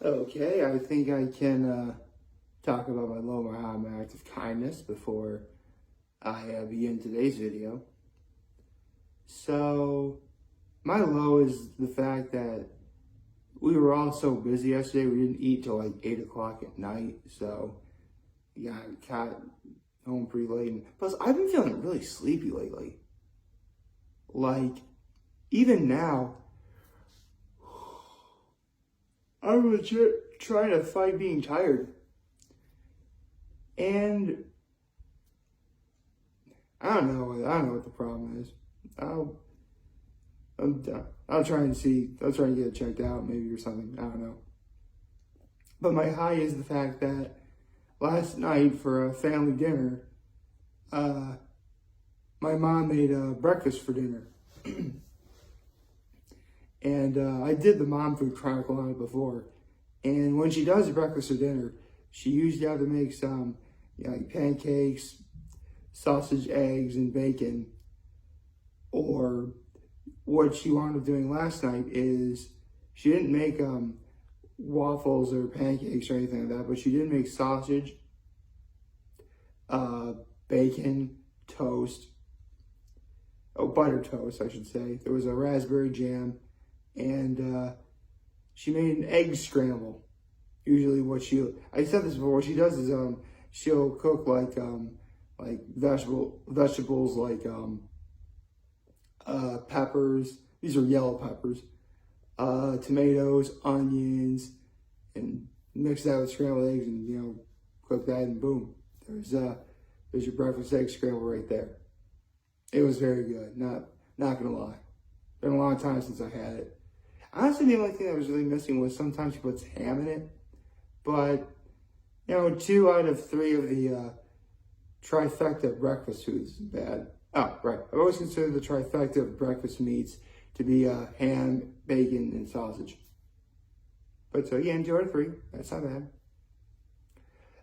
Okay, I think I can talk about my low, my high, my act of kindness before I begin today's video. So, my low is the fact that we were all so busy yesterday. We didn't eat till like 8 o'clock at night. So, yeah, I got home pretty late. And plus, I've been feeling really sleepy lately. Like, even now, I'm legit trying to fight being tired. And I don't know what the problem is. I'll try and see. I'll try and get it checked out maybe or something. I don't know. But my high is the fact that last night for a family dinner, my mom made breakfast for dinner. And I did the Mom Food Chronicle on it before. And when she does breakfast or dinner, she usually either makes like pancakes, sausage, eggs, and bacon. Or what she wound up doing last night is she didn't make waffles or pancakes or anything like that, but she did make sausage, bacon, toast, butter toast, I should say. There was a raspberry jam. And she made an egg scramble. Usually I said this before, what she does is she'll cook like vegetables like peppers. These are yellow peppers, tomatoes, onions, and mix that with scrambled eggs and cook that, and boom. There's your breakfast egg scramble right there. It was very good, not gonna lie. Been a long time since I had it. Honestly, the only thing that was really missing was sometimes she puts ham in it. But, 2 out of 3 of the trifecta breakfast foods is bad. Oh, right. I've always considered the trifecta of breakfast meats to be ham, bacon, and sausage. But so, yeah, 2 out of 3. That's not bad.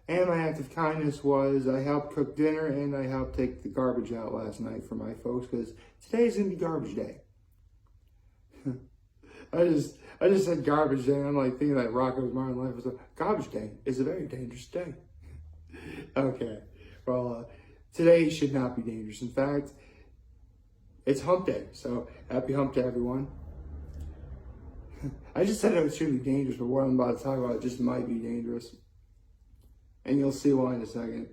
And my act of kindness was I helped cook dinner and I helped take the garbage out last night for my folks because today's going to be garbage day. I just said garbage day, and I'm like thinking that Rocco's Modern Life was garbage day is a very dangerous day. Okay, well, today should not be dangerous. In fact, it's hump day, so happy hump day, everyone. I just said it shouldn't be dangerous, but what I'm about to talk about just might be dangerous. And you'll see why in a second.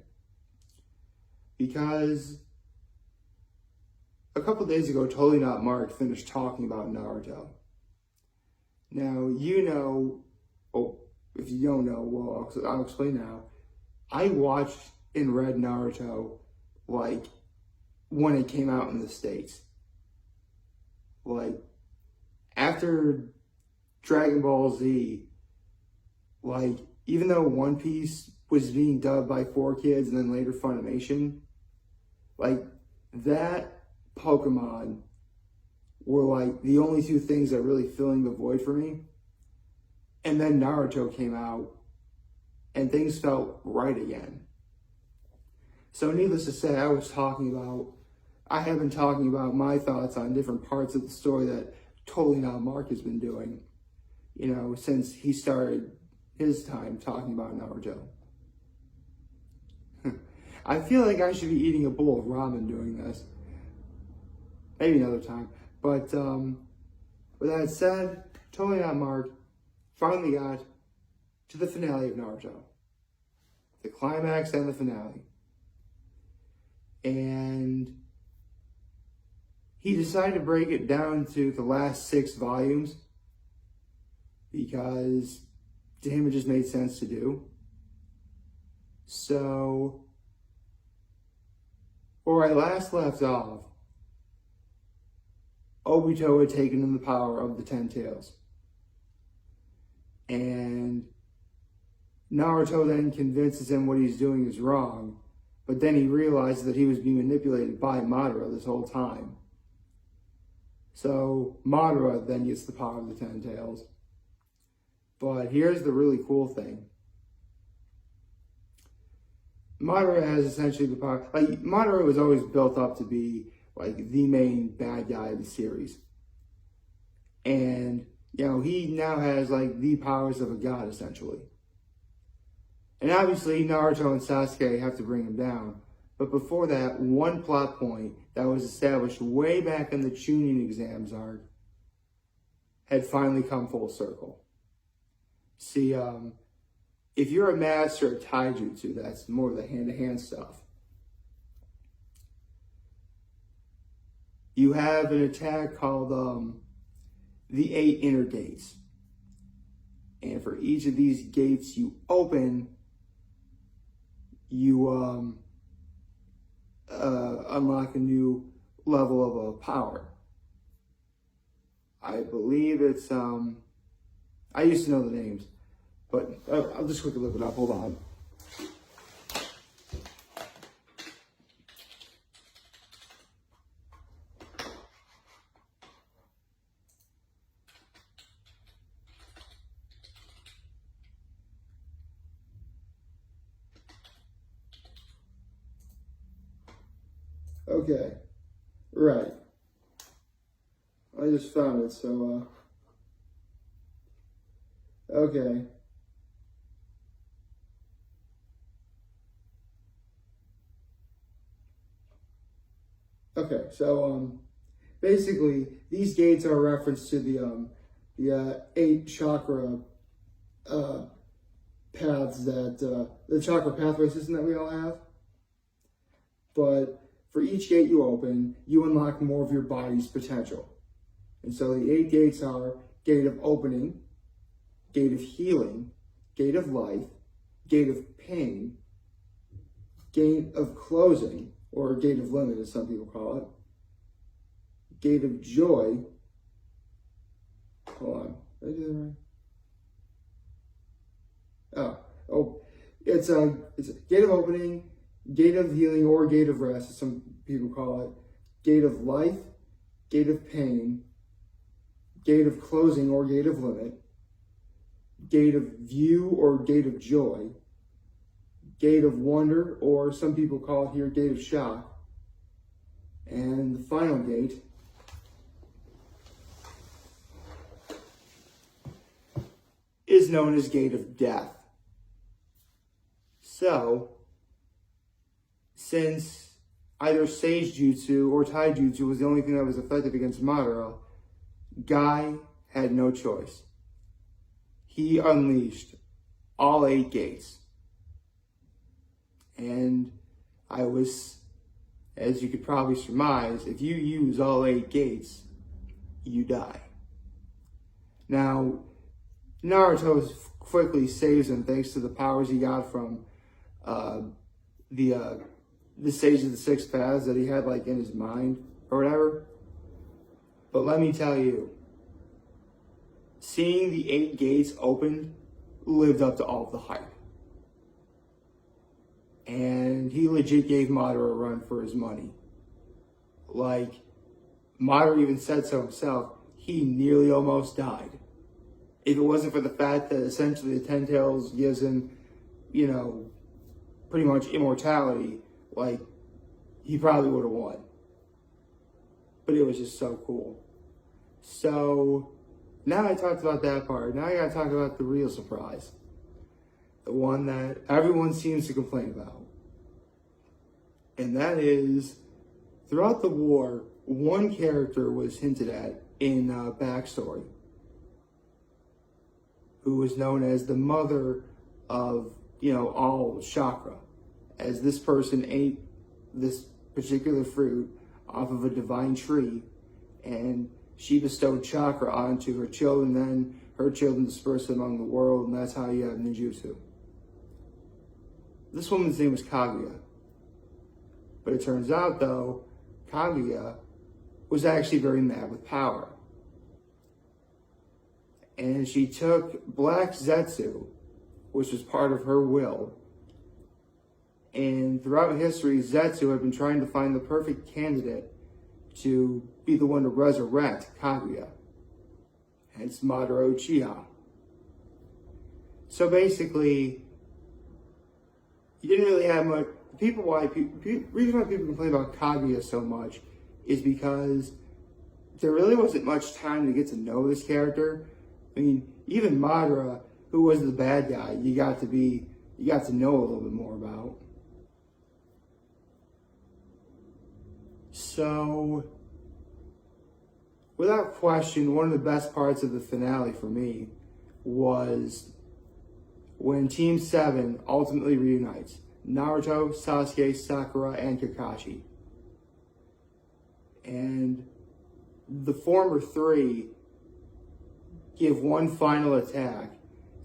Because a couple days ago, Totally Not Mark finished talking about Naruto. Now, if you don't know, well, I'll explain now. I watched and read Naruto, like, when it came out in the States. Like, after Dragon Ball Z, like, even though One Piece was being dubbed by 4Kids and then later Funimation, like, that Pokemon were like the only 2 things that really filling the void for me. And then Naruto came out and things felt right again. So needless to say, I have been talking about my thoughts on different parts of the story that Totally Not Mark has been doing, since he started his time talking about Naruto. I feel like I should be eating a bowl of ramen doing this. Maybe another time. But with that said, Totally Not Mark finally got to the finale of Naruto. The climax and the finale. And he decided to break it down to the last 6 volumes because to him it just made sense to do. So, where I last left off, Obito had taken in the power of the 10 Tails. And Naruto then convinces him what he's doing is wrong, but then he realizes that he was being manipulated by Madara this whole time. So Madara then gets the power of the 10 Tails. But here's the really cool thing. Madara has essentially the power. Like, Madara was always built up to be like the main bad guy of the series. And he now has like the powers of a god essentially. And obviously Naruto and Sasuke have to bring him down. But before that, one plot point that was established way back in the Chunin exams arc had finally come full circle. See, if you're a master of taijutsu, that's more of the hand-to-hand stuff. You have an attack called the 8 Inner Gates. And for each of these gates you open, you unlock a new level of power. I believe it's, I used to know the names, but I'll just quickly look it up. Hold on. Okay, right. I just found it, so, okay. Okay, so, basically, these gates are a reference to the 8 chakra, paths that, the chakra pathway system that we all have. But for each gate you open, you unlock more of your body's potential. And so the 8 gates are gate of opening, gate of healing, gate of life, gate of pain, gate of closing, or gate of limit as some people call it, gate of joy. Hold on, did I do that right? It's a gate of opening, gate of healing, or gate of rest, as some people call it, gate of life, gate of pain, gate of closing or gate of limit, gate of view or gate of joy, gate of wonder, or some people call it here gate of shock, and the final gate is known as gate of death. So, since either Sage Jutsu or Taijutsu was the only thing that was effective against Madara, Guy had no choice. He unleashed all 8 gates. And I was, as you could probably surmise, if you use all 8 gates, you die. Now, Naruto quickly saves him thanks to the powers he got from the Sage of the 6 Paths that he had like in his mind or whatever. But let me tell you, seeing the 8 gates opened lived up to all of the hype. And he legit gave Madara a run for his money. Like, Madara even said so himself, he nearly almost died. If it wasn't for the fact that essentially the 10 Tails gives him, pretty much immortality, like, he probably would have won. But it was just so cool. So, now I talked about that part. Now I gotta talk about the real surprise. The one that everyone seems to complain about. And that is, throughout the war, one character was hinted at in backstory, who was known as the mother of, all chakra, as this person ate this particular fruit off of a divine tree, and she bestowed chakra onto her children, then her children dispersed among the world, and that's how you have ninjutsu. This woman's name was Kaguya. But it turns out, though, Kaguya was actually very mad with power. And she took Black Zetsu, which was part of her will. And throughout history, Zetsu had been trying to find the perfect candidate to be the one to resurrect Kaguya. Hence Madara Uchiha. So basically, you didn't really have much. The reason why people complain about Kaguya so much is because there really wasn't much time to get to know this character. I mean, even Madara, who was the bad guy, you got to know a little bit more about. So, without question, one of the best parts of the finale for me was when Team 7 ultimately reunites. Naruto, Sasuke, Sakura, and Kakashi. And the former three give one final attack,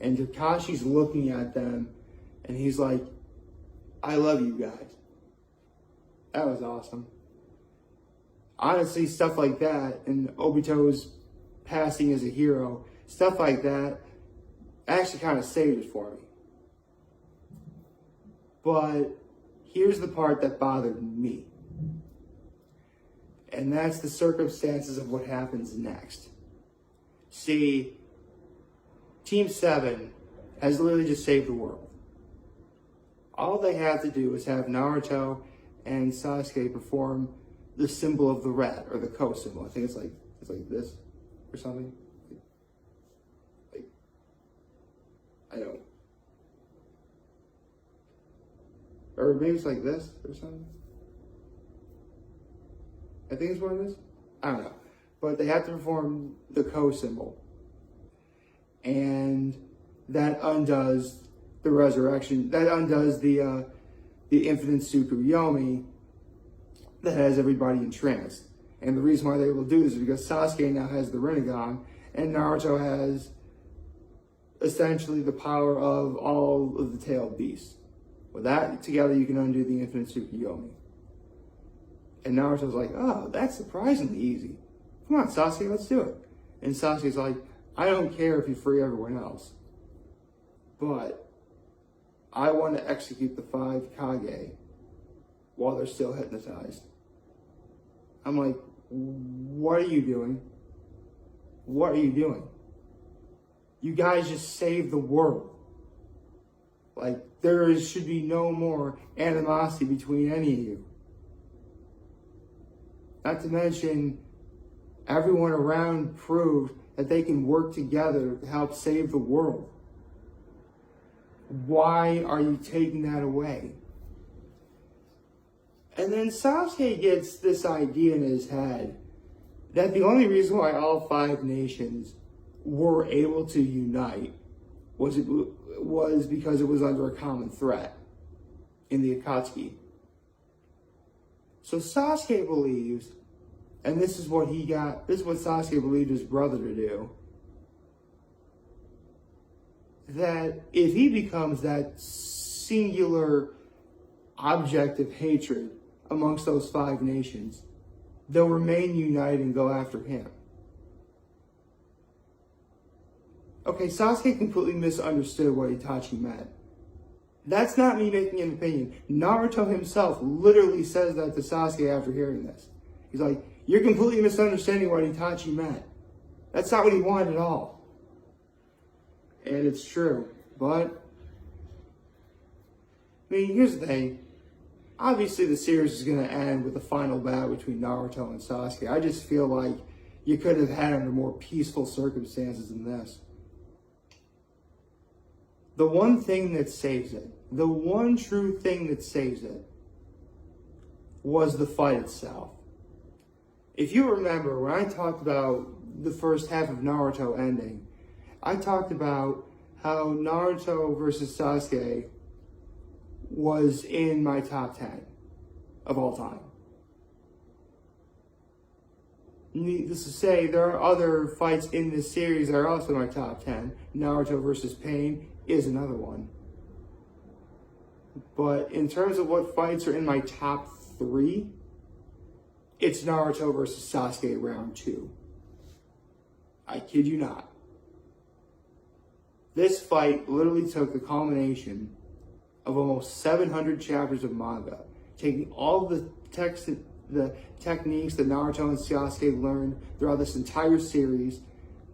and Kakashi's looking at them, and he's like, I love you guys. That was awesome. Honestly, stuff like that, and Obito's passing as a hero, stuff like that, actually kind of saved it for me. But here's the part that bothered me. And that's the circumstances of what happens next. See, Team 7 has literally just saved the world. All they have to do is have Naruto and Sasuke perform the symbol of the red, or the Ko symbol. I think it's like this or something. I don't. Or maybe it's like this or something. I think it's what it is. I don't know. But they have to perform the Ko symbol. And that undoes the resurrection. That undoes the infinite Tsukuyomi that has everybody entranced. And the reason why they're able to do this is because Sasuke now has the Rinnegan, and Naruto has essentially the power of all of the tailed beasts. With that together, you can undo the infinite Tsukuyomi. And Naruto's like, oh, that's surprisingly easy. Come on, Sasuke, let's do it. And Sasuke's like, I don't care if you free everyone else, but I want to execute the 5 Kage while they're still hypnotized. I'm like, what are you doing? What are you doing? You guys just saved the world. Like, there should be no more animosity between any of you. Not to mention, everyone around proved that they can work together to help save the world. Why are you taking that away? And then Sasuke gets this idea in his head that the only reason why all 5 nations were able to unite was because it was under a common threat in the Akatsuki. So Sasuke believes, and this is what Sasuke believed his brother to do, that if he becomes that singular object of hatred amongst those 5 nations, they'll remain united and go after him. Okay, Sasuke completely misunderstood what Itachi meant. That's not me making an opinion. Naruto himself literally says that to Sasuke after hearing this. He's like, you're completely misunderstanding what Itachi meant. That's not what he wanted at all. And it's true. But, I mean, here's the thing. Obviously, the series is going to end with a final battle between Naruto and Sasuke. I just feel like you could have had it under more peaceful circumstances than this. The one thing that saves it, the one true thing that saves it, was the fight itself. If you remember, when I talked about the first half of Naruto ending, I talked about how Naruto versus Sasuke was in my top 10 of all time. Needless to say, there are other fights in this series that are also in my top 10. Naruto versus Pain is another one. But in terms of what fights are in my top 3, it's Naruto versus Sasuke round 2. I kid you not. This fight literally took the culmination of almost 700 chapters of manga, taking all the techniques that Naruto and Sasuke learned throughout this entire series,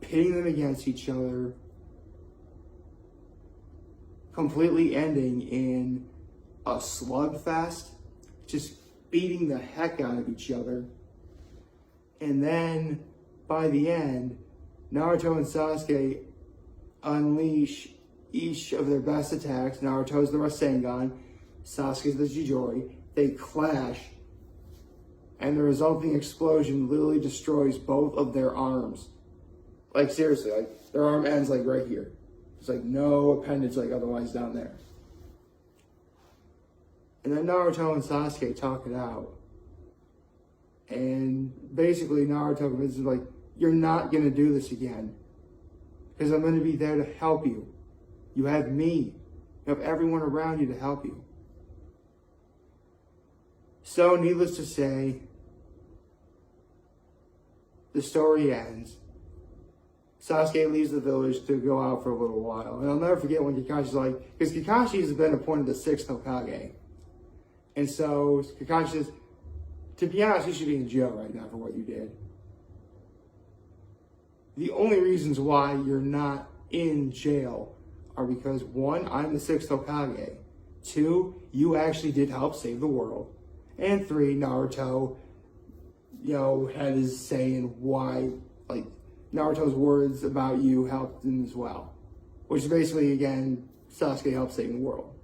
pitting them against each other, completely ending in a slugfest, just beating the heck out of each other. And then, by the end, Naruto and Sasuke unleash each of their best attacks. Naruto's the Rasengan, Sasuke's the Chidori. They clash, and the resulting explosion literally destroys both of their arms. Like, seriously, like, their arm ends, like, right here. There's, like, no appendage, like, otherwise down there. And then Naruto and Sasuke talk it out. And basically, Naruto convinces him, like, you're not going to do this again. Because I'm going to be there to help you. You have me. You have everyone around you to help you. So, needless to say, the story ends. Sasuke leaves the village to go out for a little while. And I'll never forget when Kakashi's like, because Kakashi has been appointed the 6th Hokage. And so Kakashi says, to be honest, you should be in jail right now for what you did. The only reasons why you're not in jail are because, 1, I'm the 6th Hokage. 2, you actually did help save the world. And 3, Naruto, had his say in why, like, Naruto's words about you helped him as well. Which is basically, again, Sasuke helped save the world.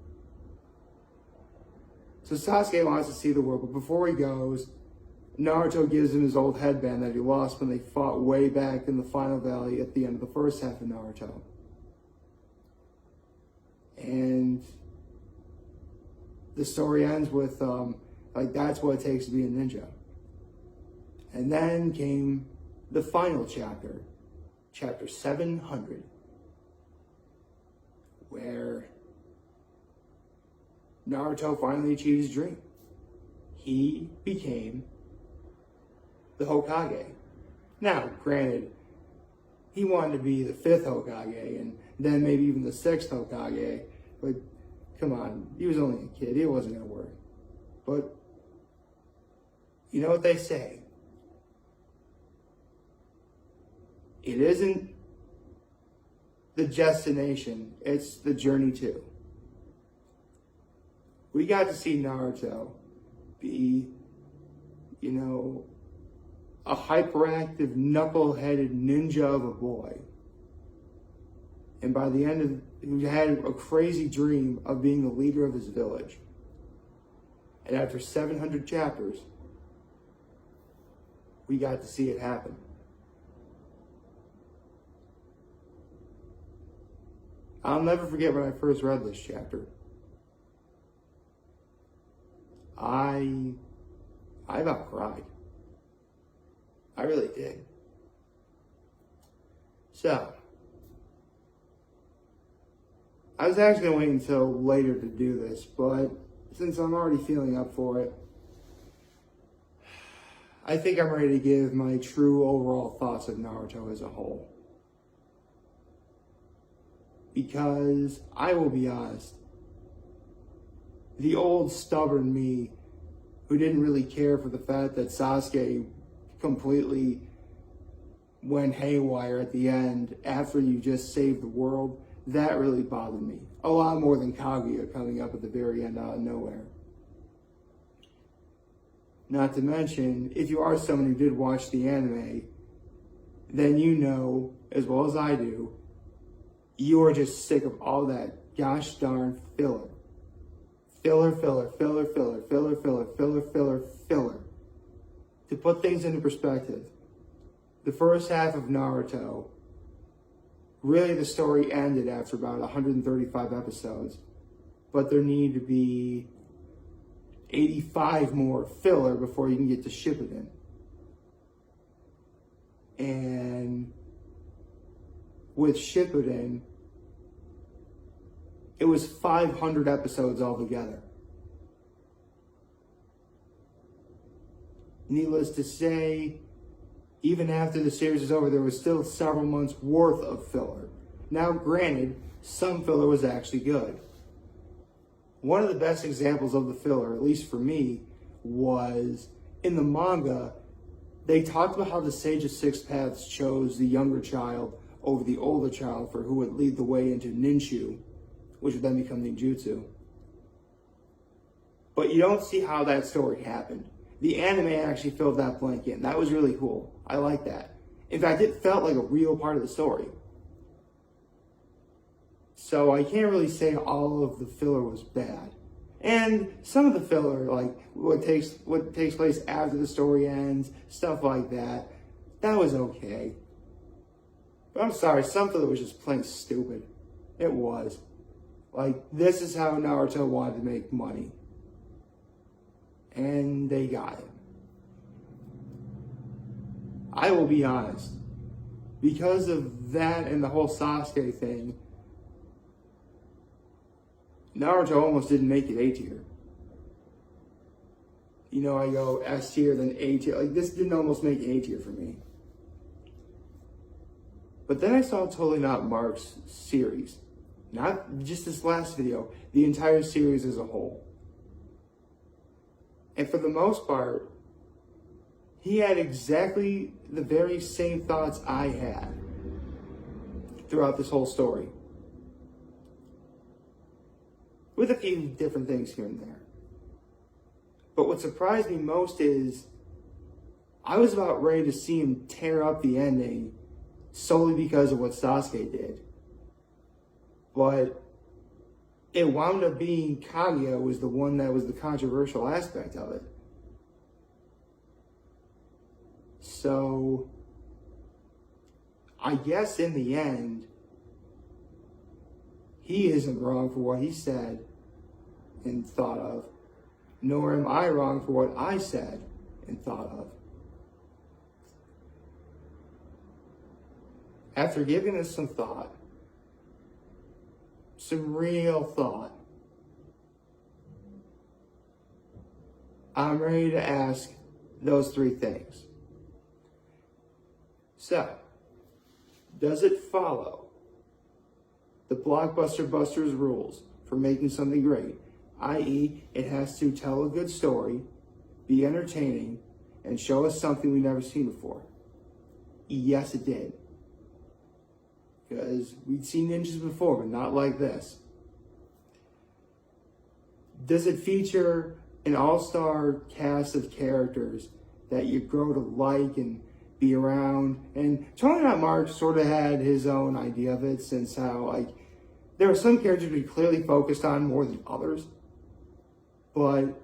So Sasuke wants to see the world, but before he goes, Naruto gives him his old headband that he lost when they fought way back in the Final Valley at the end of the first half of Naruto. And the story ends with, that's what it takes to be a ninja. And then came the final chapter, chapter 700, where Naruto finally achieved his dream. He became the Hokage. Now, granted, he wanted to be the 5th Hokage and then maybe even the 6th Hokage, but come on, he was only a kid. It wasn't going to work. But you know what they say? It isn't the destination, it's the journey too. We got to see Naruto be, a hyperactive, knuckle-headed ninja of a boy. And by the end of he had a crazy dream of being the leader of his village. And after 700 chapters, we got to see it happen. I'll never forget when I first read this chapter. I about cried. I really did. So, I was actually going to wait until later to do this, but since I'm already feeling up for it, I think I'm ready to give my true overall thoughts of Naruto as a whole. Because, I will be honest, the old stubborn me who didn't really care for the fact that Sasuke completely went haywire at the end after you just saved the world, that really bothered me. A lot more than Kaguya coming up at the very end out of nowhere. Not to mention, if you are someone who did watch the anime, then you know, as well as I do, you are just sick of all that gosh darn filler. Filler. To put things into perspective, the first half of Naruto, really the story ended after about 135 episodes, but there needed to be 85 more filler before you can get to Shippuden. And with Shippuden, it was 500 episodes altogether. Needless to say, even after the series is over, there was still several months worth of filler. Now, granted, some filler was actually good. One of the best examples of the filler, at least for me, was in the manga, they talked about how the Sage of Six Paths chose the younger child over the older child for who would lead the way into Ninshu, which would then become ninjutsu. But you don't see how that story happened. The anime actually filled that blank in. That was really cool. I like that. In fact, it felt like a real part of the story. So I can't really say all of the filler was bad. And some of the filler, like what takes place after the story ends, stuff like that, that was okay. But I'm sorry, some filler was just plain stupid. It was. Like, this is how Naruto wanted to make money. And they got it. I will be honest. Because of that and the whole Sasuke thing, Naruto almost didn't make it A tier. You know, I go S tier, then A tier. Like, this didn't almost make A tier for me. But then I saw Totally Not Mark's series. Not just this last video, the entire series as a whole. And for the most part, he had exactly the very same thoughts I had throughout this whole story. With a few different things here and there. But what surprised me most is I was about ready to see him tear up the ending solely because of what Sasuke did. But it wound up being Kaguya was the one that was the controversial aspect of it. So, I guess in the end, he isn't wrong for what he said and thought of, nor am I wrong for what I said and thought of. After giving this some thought, some real thought, I'm ready to ask those three things. So, does it follow the Blockbuster Busters rules for making something great, i.e., it has to tell a good story, be entertaining, and show us something we've never seen before? Yes, it did. Because we'd seen ninjas before, but not like this. Does it feature an all-star cast of characters that you grow to like and be around? And Totally Not Mark sort of had his own idea of it, since how, like, there are some characters we clearly focused on more than others. But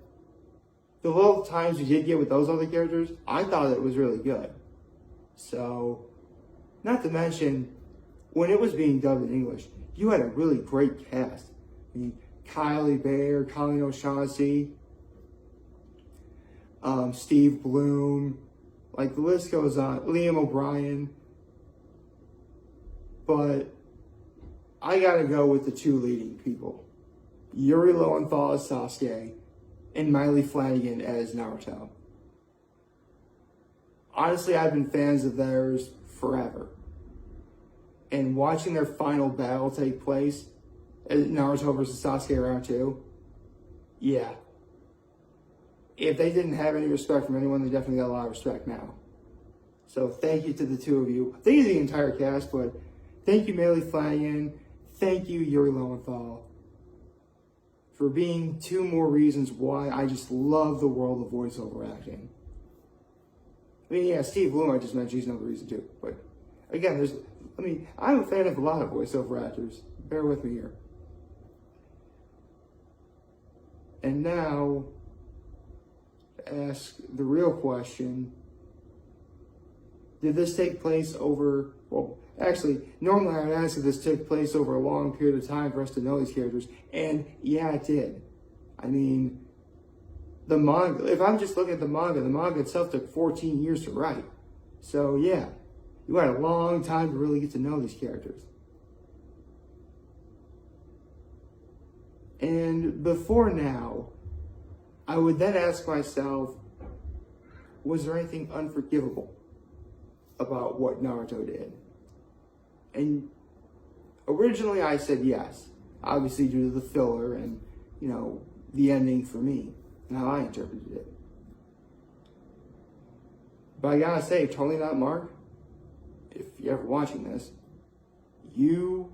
the little times we did get with those other characters, I thought it was really good. So, not to mention, when it was being dubbed in English, you had a really great cast. I mean, Kylie Bayer, Colleen O'Shaughnessy, Steve Bloom, like the list goes on, Liam O'Brien. But I gotta go with the two leading people. Yuri Lowenthal as Sasuke, and Miley Flanagan as Naruto. Honestly, I've been fans of theirs forever. And watching their final battle take place, Naruto versus Sasuke round 2, yeah. If they didn't have any respect from anyone, they definitely got a lot of respect now. So thank you to the two of you. Thank you to the entire cast, but thank you, Miley Flanagan. Thank you, Yuri Lowenthal, for being two more reasons why I just love the world of voiceover acting. I mean, yeah, Steve Bloom, I just mentioned, he's another reason too. But again, I'm a fan of a lot of voiceover actors. Bear with me here. And now, to ask the real question, did this take place over, well, actually, normally I would ask if this took place over a long period of time for us to know these characters, and yeah, it did. I mean, the manga, if I'm just looking at the manga itself took 14 years to write. So yeah, you had a long time to really get to know these characters. And before now, I would then ask myself, was there anything unforgivable about what Naruto did? And originally I said yes, obviously due to the filler and, you know, the ending for me and how I interpreted it. But I gotta say, Totally Not Mark, if you're ever watching this, you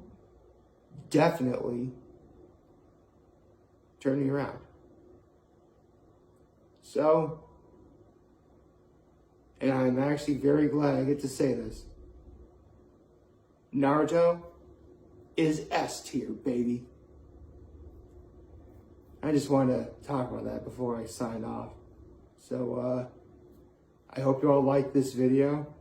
definitely turned me around. So, and I'm actually very glad I get to say this. Naruto is S tier, baby. I just wanted to talk about that before I sign off. So, I hope you all liked this video.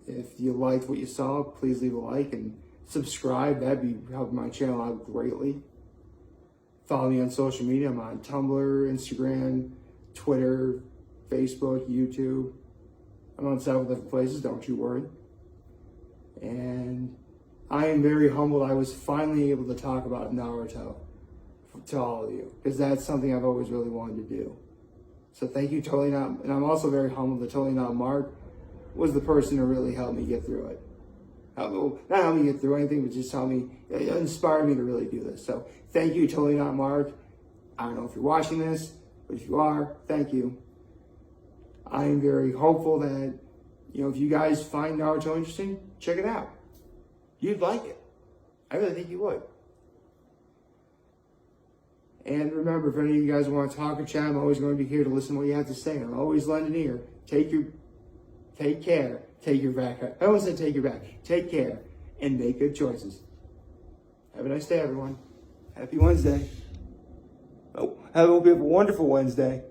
If you liked what you saw, please leave a like and subscribe. That'd be helping my channel out greatly. Follow me on social media. I'm on Tumblr, Instagram, Twitter, Facebook, YouTube. I'm on several different places, don't you worry. And I am very humbled I was finally able to talk about Naruto to all of you, because that's something I've always really wanted to do. So thank you, Totally Not. And I'm also very humbled that Totally Not Mark was the person who really helped me get through it. Not help me get through anything, but just inspired me to really do this. So thank you, Totally Not Mark. I don't know if you're watching this, but if you are, thank you. I am very hopeful that, if you guys find Naruto interesting, check it out. You'd like it. I really think you would. And remember, if any of you guys want to talk or chat, I'm always going to be here to listen to what you have to say. I'm always lending an ear. Take care. Take your back. I always say take your back. Take care and make good choices. Have a nice day, everyone. Happy Wednesday. I hope you have a wonderful Wednesday.